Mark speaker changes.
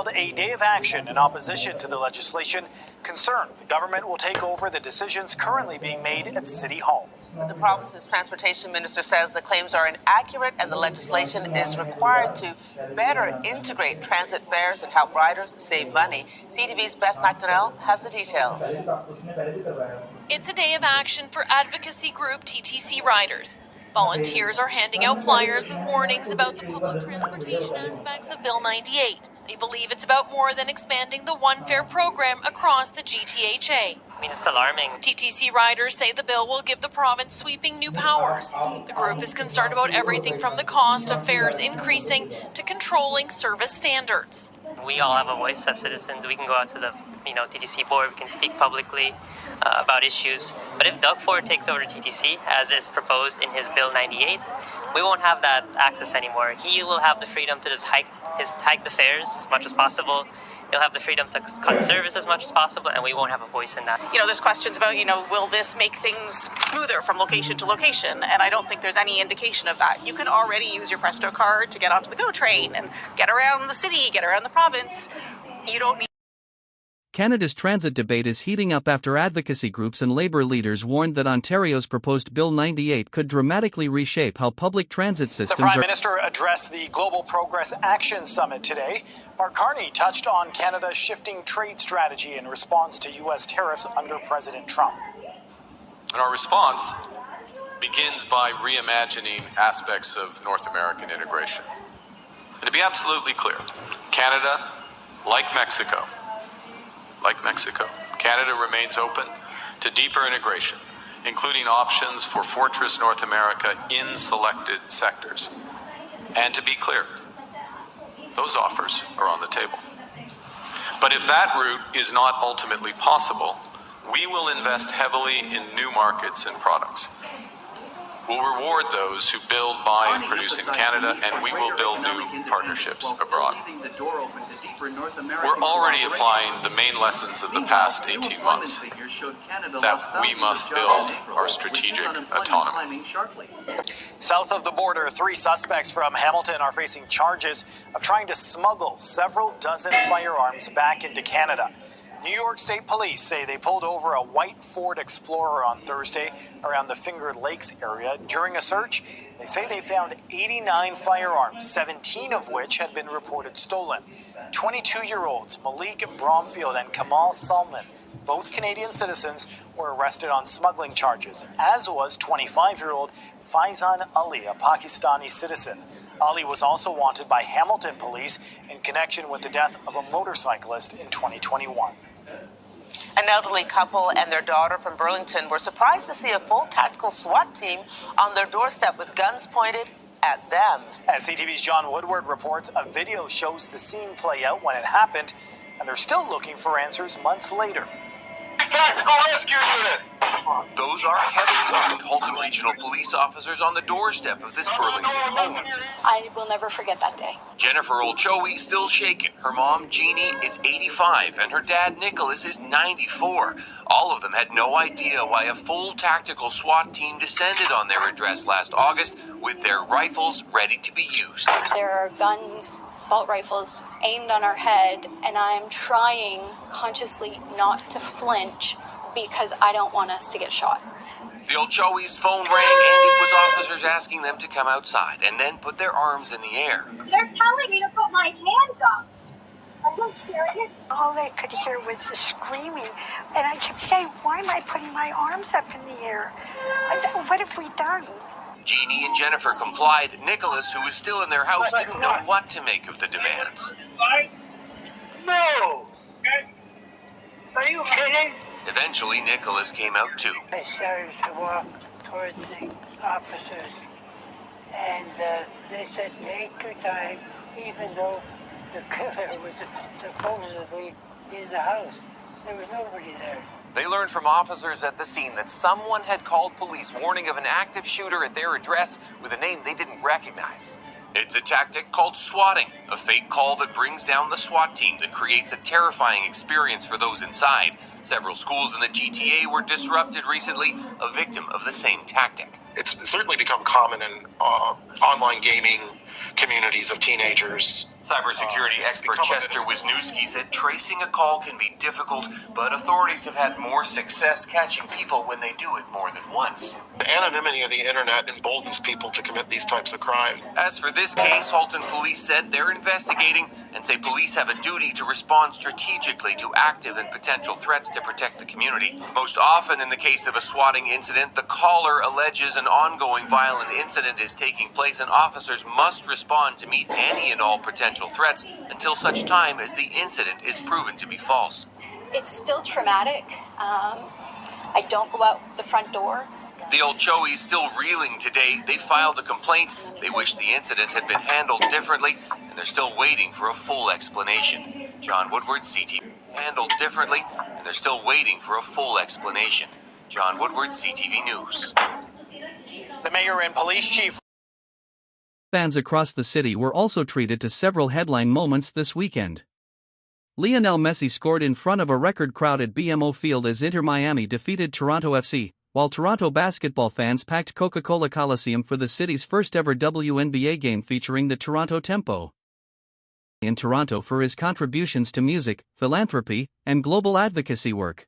Speaker 1: held a day of action in opposition to the legislation, concerned the government will take over the decisions currently being made at City Hall.
Speaker 2: The province's transportation minister says the claims are inaccurate and the legislation is required to better integrate transit fares and help riders save money. CTV's Beth McDonnell has the details.
Speaker 3: It's a day of action for advocacy group TTC riders. Volunteers are handing out flyers with warnings about the public transportation aspects of Bill 98. They believe it's about more than expanding the One Fare program across the GTHA.
Speaker 4: I mean, it's alarming.
Speaker 3: TTC riders say the bill will give the province sweeping new powers. The group is concerned about everything from the cost of fares increasing to controlling service standards.
Speaker 4: We all have a voice as citizens. We can go out to the TTC board, we can speak publicly about issues. But if Doug Ford takes over TTC, as is proposed in his Bill 98, we won't have that access anymore. He will have the freedom to just hike the fares as much as possible. He'll have the freedom to cut service as much as possible, and we won't have a voice in that.
Speaker 5: There's questions about, will this make things smoother from location to location? And I don't think there's any indication of that. You can already use your Presto card to get onto the GO train and get around the city, get around the province. You don't need.
Speaker 6: Canada's transit debate is heating up after advocacy groups and Labour leaders warned that Ontario's proposed Bill 98 could dramatically reshape how public transit systems
Speaker 1: The Prime Minister addressed the Global Progress Action Summit today. Mark Carney touched on Canada's shifting trade strategy in response to U.S. tariffs under President Trump.
Speaker 7: And our response begins by reimagining aspects of North American integration. And to be absolutely clear, Canada, like Mexico, Canada remains open to deeper integration, including options for Fortress North America in selected sectors. And to be clear, those offers are on the table. But if that route is not ultimately possible, we will invest heavily in new markets and products. We'll reward those who build, buy, and produce in Canada, and we will build new partnerships abroad. We're already applying the main lessons of the past 18 months, that we must build our strategic autonomy.
Speaker 1: South of the border, 3 suspects from Hamilton are facing charges of trying to smuggle several dozen firearms back into Canada. New York State Police say they pulled over a white Ford Explorer on Thursday around the Finger Lakes area. During a search, they say they found 89 firearms, 17 of which had been reported stolen. 22-year-olds Malik Bromfield and Kamal Salman, both Canadian citizens, were arrested on smuggling charges, as was 25-year-old Faizan Ali, a Pakistani citizen. Ali was also wanted by Hamilton police in connection with the death of a motorcyclist in 2021.
Speaker 2: An elderly couple and their daughter from Burlington were surprised to see a full tactical SWAT team on their doorstep with guns pointed at them.
Speaker 1: As CTV's John Woodward reports, a video shows the scene play out when it happened, and they're still looking for answers months later.
Speaker 8: Tactical rescue unit! Those are heavily armed Halton Regional police officers on the doorstep of this Burlington home.
Speaker 9: I will never forget that day.
Speaker 8: Jennifer Olchowi still shaken. Her mom, Jeannie, is 85, and her dad, Nicholas, is 94. All of them had no idea why a full tactical SWAT team descended on their address last August with their rifles ready to be used.
Speaker 9: There are guns, assault rifles aimed on our head, and I am trying consciously not to flinch because I don't want us to get shot.
Speaker 8: The Olchowi's phone rang, and it was officers asking them to come outside and then put their arms in the air.
Speaker 10: They're telling me to put my hands up. Are you serious? All I could hear was the screaming, and I kept saying, why am I putting my arms up in the air? What have we done?
Speaker 8: Jeannie and Jennifer complied. Nicholas, who was still in their house, didn't know what to make of the demands.
Speaker 11: No! Are you kidding?
Speaker 8: Eventually, Nicholas came out too.
Speaker 10: I started to walk towards the officers, and they said, take your time, even though the killer was supposedly in the house. There was nobody there.
Speaker 8: They learned from officers at the scene that someone had called police warning of an active shooter at their address with a name they didn't recognize. It's a tactic called swatting, a fake call that brings down the SWAT team that creates a terrifying experience for those inside. Several schools in the GTA were disrupted recently, a victim of the same tactic.
Speaker 12: It's certainly become common in online gaming communities of teenagers.
Speaker 8: Cybersecurity expert Chester Wisniewski said tracing a call can be difficult, but authorities have had more success catching people when they do it more than once.
Speaker 12: The anonymity of the internet emboldens people to commit these types of crimes.
Speaker 8: As for this case, Halton police said they're investigating and say police have a duty to respond strategically to active and potential threats to protect the community. Most often in the case of a swatting incident, the caller alleges an ongoing violent incident is taking place and officers must respond to meet any and all potential threats until such time as the incident is proven to be false.
Speaker 9: It's still traumatic. I don't go out the front door.
Speaker 8: The Ochoes still reeling today. They filed a complaint. They wish the incident had been handled differently, and they're still waiting for a full explanation. John Woodward, CTV. Handled differently, and they're still waiting for a full explanation. John Woodward, CTV News.
Speaker 1: The mayor and police chief.
Speaker 6: Fans across the city were also treated to several headline moments this weekend. Lionel Messi scored in front of a record crowd at BMO Field as Inter Miami defeated Toronto FC, while Toronto basketball fans packed Coca-Cola Coliseum for the city's first ever WNBA game featuring the Toronto Tempo. In Toronto for his contributions to music, philanthropy, and global advocacy work.